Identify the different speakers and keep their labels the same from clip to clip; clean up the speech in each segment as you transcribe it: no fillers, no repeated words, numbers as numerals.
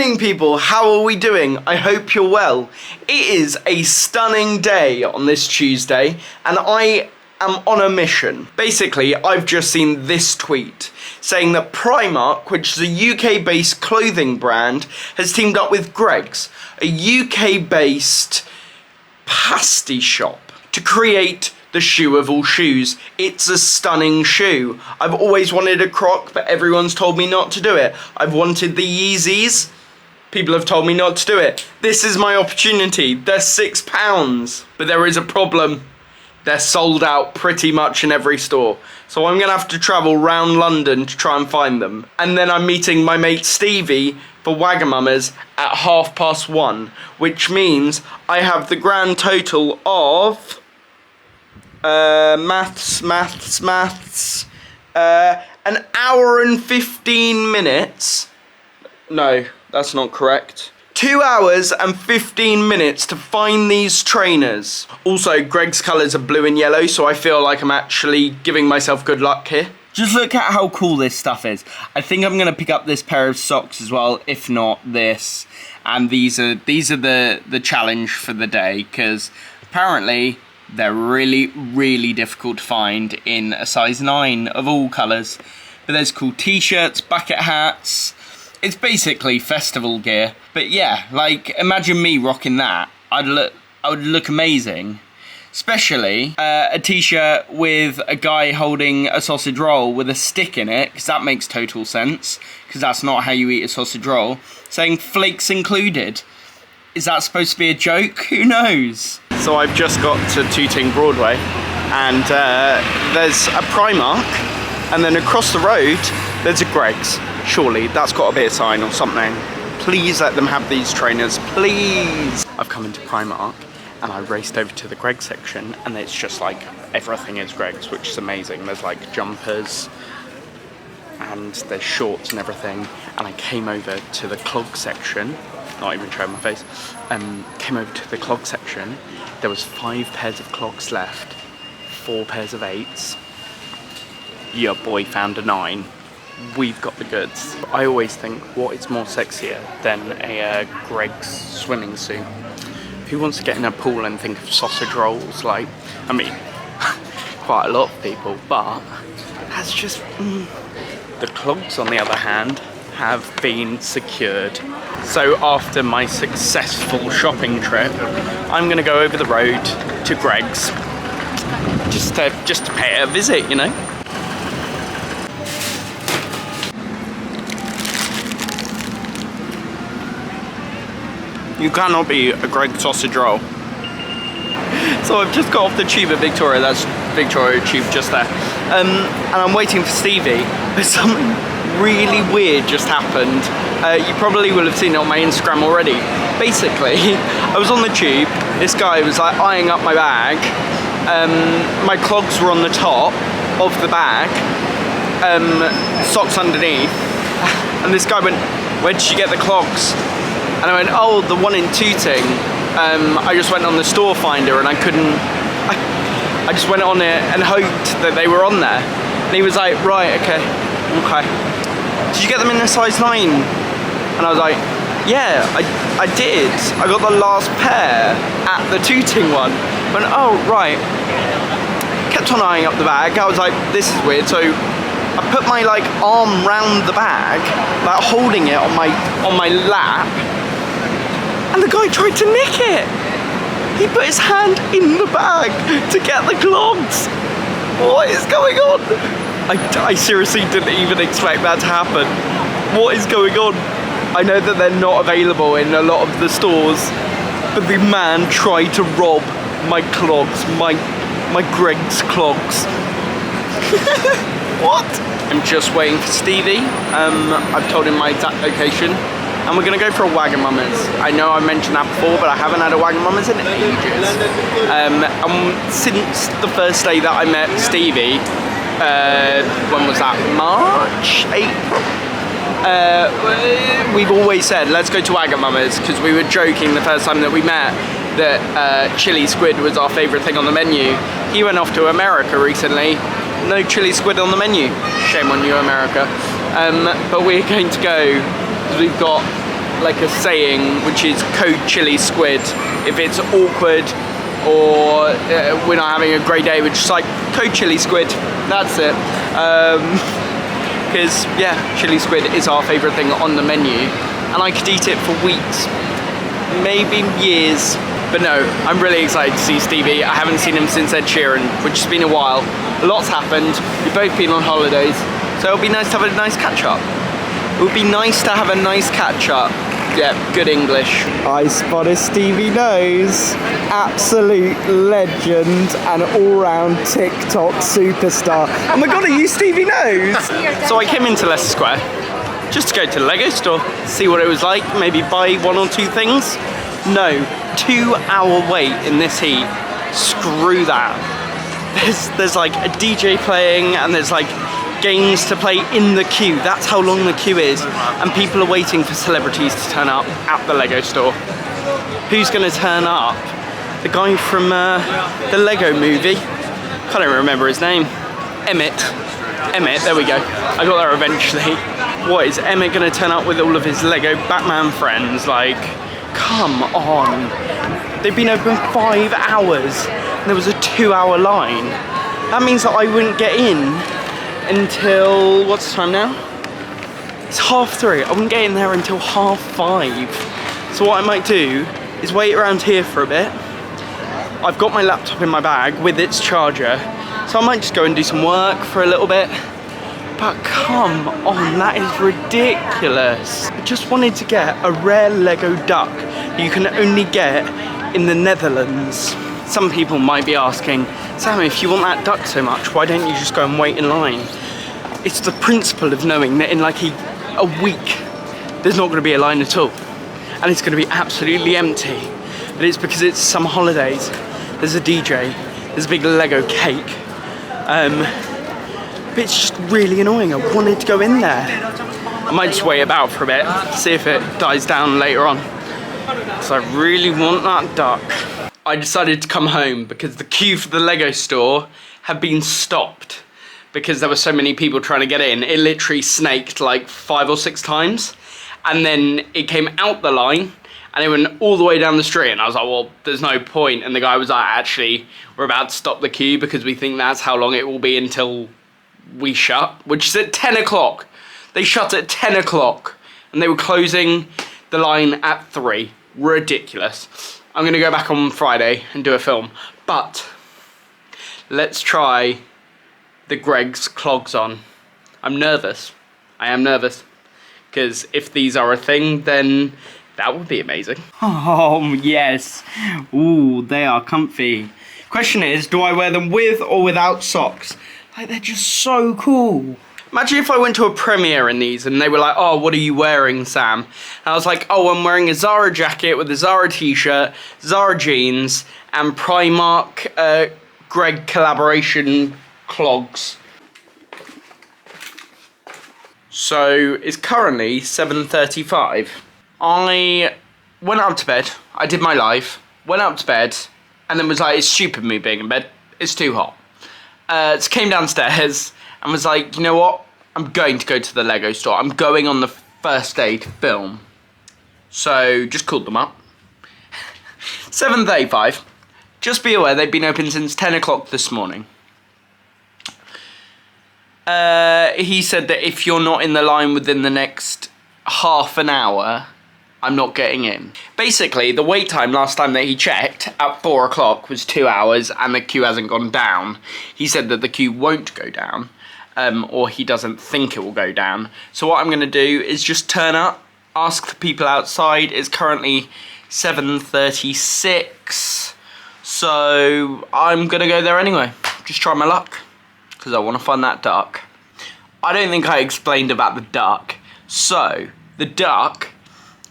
Speaker 1: Morning people, how are we doing? I hope you're well. It is a stunning day on this Tuesday and I am on a mission. Basically, I've just seen this tweet saying that Primark, which is a UK-based clothing brand, has teamed up with Greggs, a UK-based pasty shop, to create the shoe of all shoes. It's a stunning shoe. I've always wanted a Croc, but everyone's told me not to do it. I've wanted the Yeezys. People have told me not to do it. This is my opportunity. They're £6, but there is a problem. They're sold out pretty much in every store. So I'm gonna have to travel round London to try and find them. And then I'm meeting my mate Stevie for Wagamama's at 1:30, which means I have the grand total of maths, an hour and 15 minutes. No, that's not correct. 2 hours and 15 minutes to find these trainers. Also, Greggs colours are blue and yellow, so I feel like I'm actually giving myself good luck here. Just look at how cool this stuff is. I think I'm gonna pick up this pair of socks as well, if not this. And these are the challenge for the day, because apparently they're really difficult to find in a size 9 of all colours. But there's cool t-shirts, bucket hats. It's basically festival gear. But yeah, like, imagine me rocking that. I would look amazing. Especially a t-shirt with a guy holding a sausage roll with a stick in it, because that makes total sense, because that's not how you eat a sausage roll, saying flakes included. Is that supposed to be a joke? Who knows? So I've just got to Tooting Broadway, and there's a Primark, and then across the road there's a Greggs. Surely that's got to be a sign or something. Please let them have these trainers, please. I've come into Primark and I raced over to the Greggs section, and it's just like everything is Greggs, which is amazing. There's like jumpers and there's shorts and everything, and I came over to the Clogs section. Not even showing my face. Came over to the Clog section. There was 5 pairs of Clogs left, 4 pairs of 8s. Your boy found a 9. We've got the goods. I always think, what is more sexier than a Greggs swimming suit? Who wants to get in a pool and think of sausage rolls? Like, I mean, quite a lot of people, but that's just... The Clogs, on the other hand, have been secured. So after my successful shopping trip, I'm gonna go over the road to Greggs just to pay it a visit, you know. You cannot be a Greggs sausage roll. So I've just got off the tube at Victoria. That's Victoria Tube just there, and I'm waiting for Stevie. But something really weird just happened. You probably will have seen it on my Instagram already. Basically, I was on the tube, this guy was like eyeing up my bag, my clogs were on the top of the bag, socks underneath, and this guy went, "Where did you get the clogs?" And I went, "Oh, the one in Tooting. I just went on the store finder and I couldn't, I just went on it and hoped that they were on there." And he was like, "Right, okay. Did you get them in a size 9? And I was like, "Yeah, I did. I got the last pair at the Tooting one." I went, "Oh, right." Kept on eyeing up the bag. I was like, "This is weird." So I put my like arm round the bag, like holding it on my lap, and the guy tried to nick it. He put his hand in the bag to get the clogs. What is going on? I seriously didn't even expect that to happen. What is going on? I know that they're not available in a lot of the stores, but the man tried to rob my clogs, my Greggs clogs. What? I'm just waiting for Stevie. I've told him my exact location, and we're gonna go for a Wagamama's. I know I mentioned that before, but I haven't had a Wagamama's in ages. And since the first day that I met Stevie, when was that? March? April? We've always said, let's go to Wagamama's, because we were joking the first time that we met that chili squid was our favourite thing on the menu. He went off to America recently. No chili squid on the menu. Shame on you, America. But we're going to go, because we've got like a saying, which is code chili squid. If it's awkward or we're not having a great day, we're just like code chili squid. That's it. Because yeah, chili squid is our favourite thing on the menu, and I could eat it for weeks, maybe years. But no, I'm really excited to see Stevie. I haven't seen him since Ed Sheeran, which has been a while. Lots happened. We've both been on holidays, so it'll be nice to have a nice catch up. It would be nice to have a nice catch up. Yeah, good English. I spotted Stevie Knows. Absolute legend and all-round TikTok superstar. Oh my god, are you Stevie Knows? So I came into Leicester Square just to go to the Lego store, see what it was like, maybe buy one or two things. No, 2 hour wait in this heat. Screw that. There's like a DJ playing, and there's like games to play in the queue. That's how long the queue is, and people are waiting for celebrities to turn up at the Lego store. Who's gonna turn up? The guy from the Lego movie. Can't even remember his name. Emmett, there we go. I got there eventually. What, is Emmett gonna turn up with all of his Lego Batman friends? Like, come on. They've been open 5 hours, and there was a 2 hour line. That means that I wouldn't get in until, what's the time now? It's 3:30. I wouldn't get in there until 5:30. So what I might do is wait around here for a bit. I've got my laptop in my bag with its charger, so I might just go and do some work for a little bit. But come on, that is ridiculous. I just wanted to get a rare Lego duck you can only get in the Netherlands. Some people might be asking, Sam, if you want that duck so much, why don't you just go and wait in line? It's the principle of knowing that in like a week, there's not going to be a line at all. And it's going to be absolutely empty. But it's because it's summer holidays. There's a DJ, there's a big Lego cake. But it's just really annoying. I wanted to go in there. I might just wait about for a bit, see if it dies down later on. Because I really want that duck. I decided to come home because the queue for the Lego store had been stopped because there were so many people trying to get in. It literally snaked like 5 or 6 times, and then it came out the line and it went all the way down the street, and I was like, well, there's no point. And the guy was like, actually, we're about to stop the queue because we think that's how long it will be until we shut, which is at 10 o'clock. They shut at 10 o'clock and they were closing the line at 3. Ridiculous. I'm going to go back on Friday and do a film. But let's try the Greg's Clogs on. I'm nervous. I am nervous. Because if these are a thing, then that would be amazing. Oh, yes. Ooh, they are comfy. Question is, do I wear them with or without socks? Like, they're just so cool. Imagine if I went to a premiere in these and they were like, oh, what are you wearing, Sam? And I was like, oh, I'm wearing a Zara jacket with a Zara t-shirt, Zara jeans, and Primark Greg collaboration clogs. So it's currently 7:35. I went up to bed, I did my live, went up to bed, and then was like, it's stupid me being in bed, it's too hot. So came downstairs and was like, you know what? I'm going to go to the Lego store. I'm going on the first day to film. So just called them up. 7:35. Just be aware they've been open since 10 o'clock this morning. He said that if you're not in the line within the next half an hour, I'm not getting in. Basically, the wait time last time that he checked at 4 o'clock was 2 hours and the queue hasn't gone down. He said that the queue won't go down, or he doesn't think it will go down. So what I'm going to do is just turn up, ask the people outside. It's currently 7:36, so I'm going to go there anyway. Just try my luck, because I want to find that duck. I don't think I explained about the duck. So, the duck,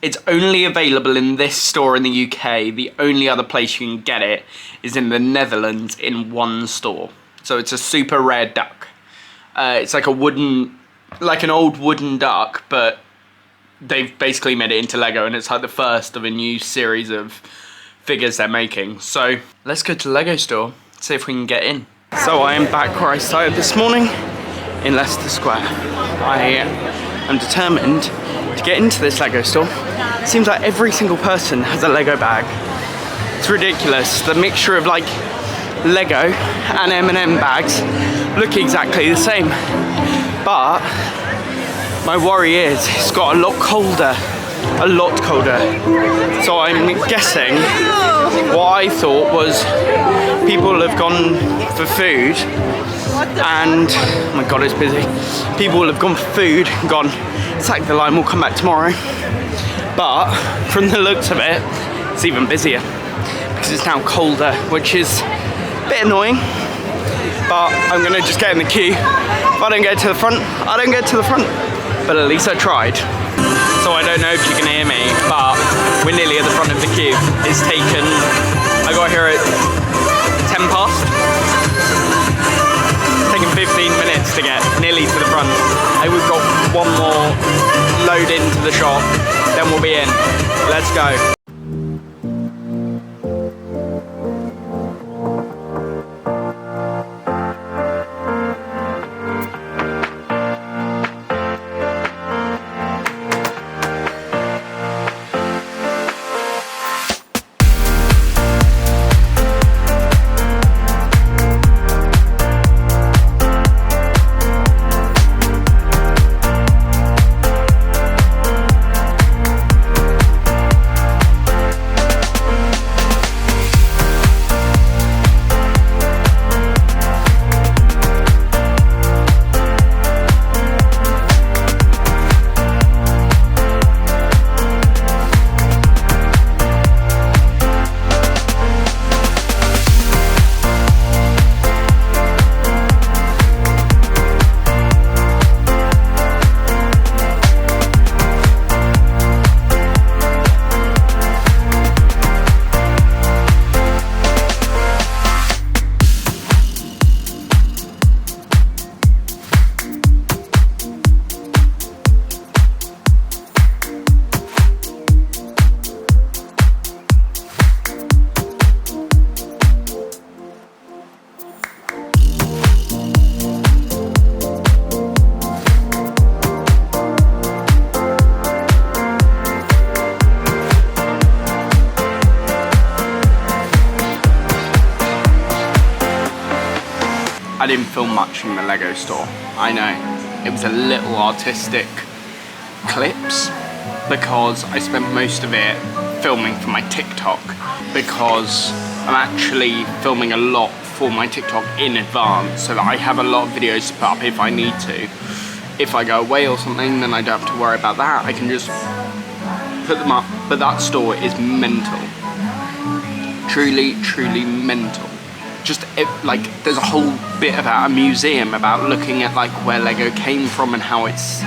Speaker 1: it's only available in this store in the UK. The only other place you can get it is in the Netherlands in one store. So it's a super rare duck. It's like a wooden, like an old wooden duck, but they've basically made it into Lego, and it's like the first of a new series of figures they're making. So let's go to the Lego store, see if we can get in. So I am back where I started this morning in Leicester Square. I am determined to to get into this Lego store. It seems like every single person has a Lego bag. It's ridiculous. The mixture of like Lego and M&M bags look exactly the same. But my worry is it's got a lot colder. A lot colder. So I'm guessing what I thought was people have gone for food and, oh my god, it's busy. People will have gone for food and gone, sack the line, we'll come back tomorrow. But from the looks of it, it's even busier because it's now colder, which is a bit annoying. But I'm gonna just get in the queue. If I don't get to the front, I don't get to the front. But at least I tried. So I don't know if you can hear me, but we're nearly at the front of the queue. It's taken, I got here at 10 past. It's taken 15 minutes to get nearly to the front. We've got one more load into the shop, then we'll be in. Let's go. I didn't film much in the Lego store. I know. It was a little artistic clips because I spent most of it filming for my TikTok because I'm actually filming a lot for my TikTok in advance so that I have a lot of videos to put up if I need to. If I go away or something, then I don't have to worry about that. I can just put them up. But that store is mental. Truly, truly mental. Just like there's a whole bit about a museum about looking at like where Lego came from and how it's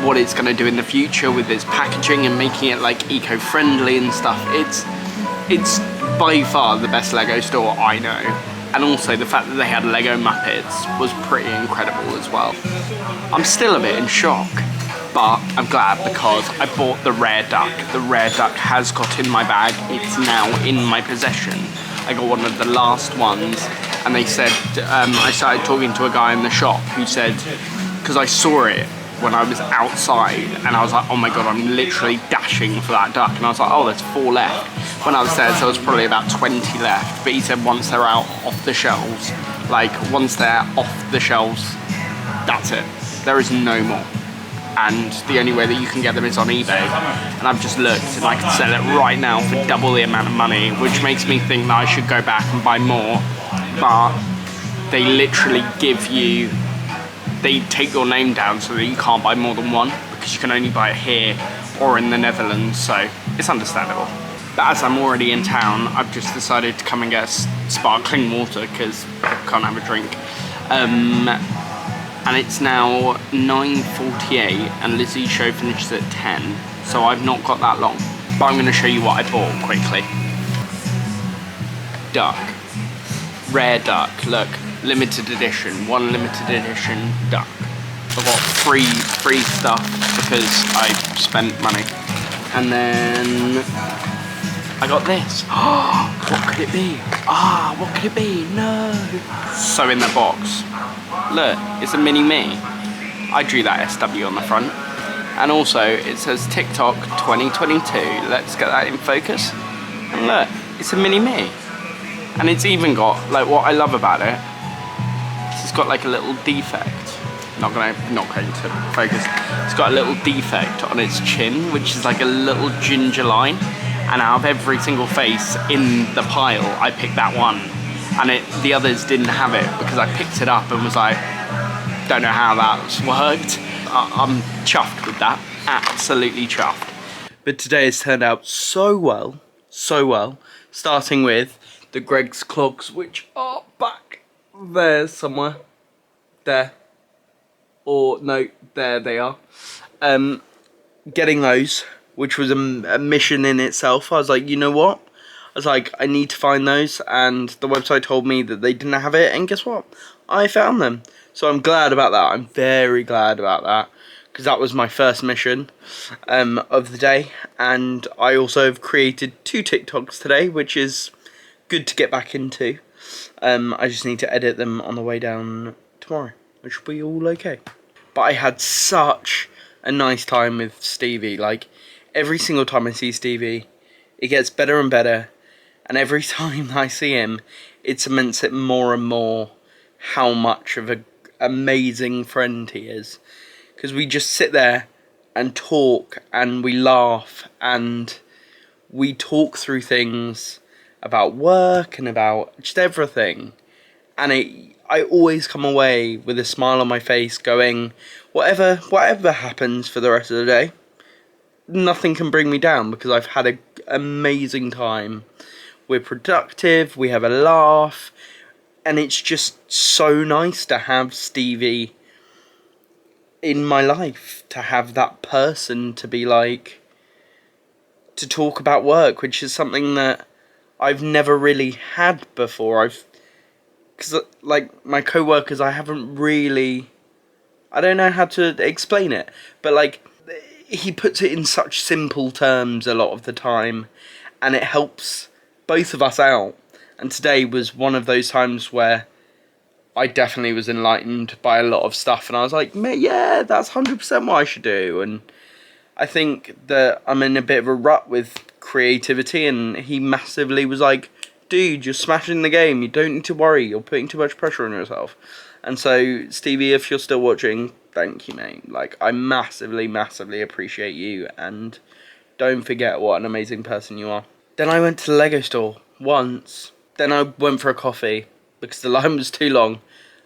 Speaker 1: what it's going to do in the future with its packaging and making it like eco-friendly and stuff. It's by far the best Lego store I know. And also the fact that they had Lego Muppets was pretty incredible as well. I'm still a bit in shock, but I'm glad because I bought the rare duck. The rare duck has got in my bag. It's now in my possession. I got one of the last ones and they said, I started talking to a guy in the shop who said, because I saw it when I was outside and I was like, oh my god, I'm literally dashing for that duck. And I was like, oh, there's 4 left. When I was there, there was probably about 20 left. But he said once they're out off the shelves, like once they're off the shelves, that's it. There is no more. And the only way that you can get them is on eBay. And I've just looked and I can sell it right now for double the amount of money, which makes me think that I should go back and buy more. But they literally give you, they take your name down so that you can't buy more than one because you can only buy it here or in the Netherlands, so it's understandable. But as I'm already in town, I've just decided to come and get sparkling water because I can't have a drink. And it's now 9:48 and Lizzie's show finishes at 10, so I've not got that long. But I'm going to show you what I bought quickly. Duck. Rare duck, look, limited edition, 1 limited edition duck. I've got free stuff because I spent money. And then I got this. What could it be? What could it be? No. So in the box, look, it's a mini me. I drew that SW on the front. And also, it says TikTok 2022. Let's get that in focus. And look, it's a mini me. And it's even got, like, what I love about it, it's got like a little defect. Not going to focus. It's got a little defect on its chin, which is like a little ginger line. And out of every single face in the pile, I picked that one. And the others didn't have it because I picked it up and was like, don't know how that's worked. I'm chuffed with that. Absolutely chuffed. But today has turned out so well. So well. Starting with the Greg's Clogs, which are back there somewhere. There. Or, no, there they are. Getting those, which was a mission in itself. I was like, you know what? I was like, I need to find those. And the website told me that they didn't have it. And guess what? I found them. So I'm glad about that. I'm very glad about that. Because that was my first mission of the day. And I also have created 2 TikToks today, which is good to get back into. I just need to edit them on the way down tomorrow, which will be all okay. But I had such a nice time with Stevie. Like, every single time I see Stevie, it gets better and better. And every time I see him, it cements it more and more how much of an amazing friend he is. Because we just sit there and talk and we laugh and we talk through things about work and about just everything. And I always come away with a smile on my face going, whatever happens for the rest of the day, nothing can bring me down because I've had an amazing time. We're productive, we have a laugh, and it's just so nice to have Stevie in my life, to have that person to be like, to talk about work, which is something that I've never really had before. Because, like, my co-workers, I haven't really, I don't know how to explain it, but, like, he puts it in such simple terms a lot of the time, and it helps both of us out. And today was one of those times where I definitely was enlightened by a lot of stuff, and I was like, mate, yeah, that's 100% what I should do. And I think that I'm in a bit of a rut with creativity, and he massively was like, dude, you're smashing the game, you don't need to worry, you're putting too much pressure on yourself. And so, Stevie, if you're still watching, thank you, mate. Like, I massively, massively appreciate you, and don't forget what an amazing person you are. Then I went to the Lego store once, then I went for a coffee, because the line was too long.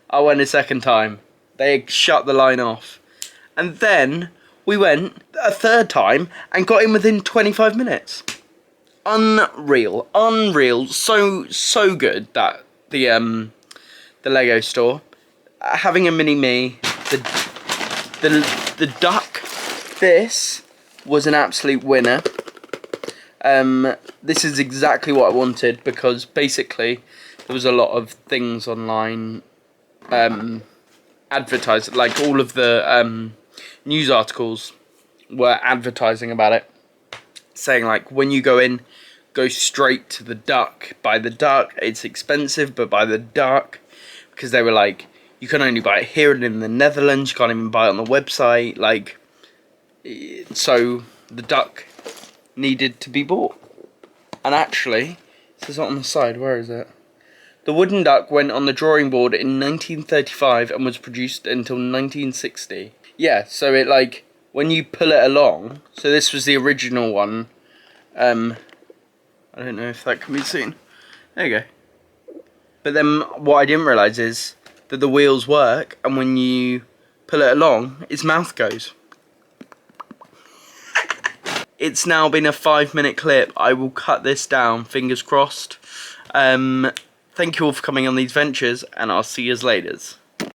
Speaker 1: I went a second time, they shut the line off. And then we went a third time, and got in within 25 minutes. Unreal, so good that the Lego store, having a mini me, the duck, this was an absolute winner. This is exactly what I wanted, because basically there was a lot of things online advertised, like all of the news articles were advertising about it, saying like, when you go in, go straight to the duck, buy the duck, it's expensive, but buy the duck, because they were like, you can only buy it here and in the Netherlands, you can't even buy it on the website, like, so the duck needed to be bought. And actually, this is on the side, where is it? The wooden duck went on the drawing board in 1935 and was produced until 1960. Yeah, so it like, when you pull it along, so this was the original one, I don't know if that can be seen. There you go. But then what I didn't realise is that the wheels work, and when you pull it along, its mouth goes. It's now been a 5-minute clip. I will cut this down, fingers crossed. Thank you all for coming on these ventures, and I'll see you later.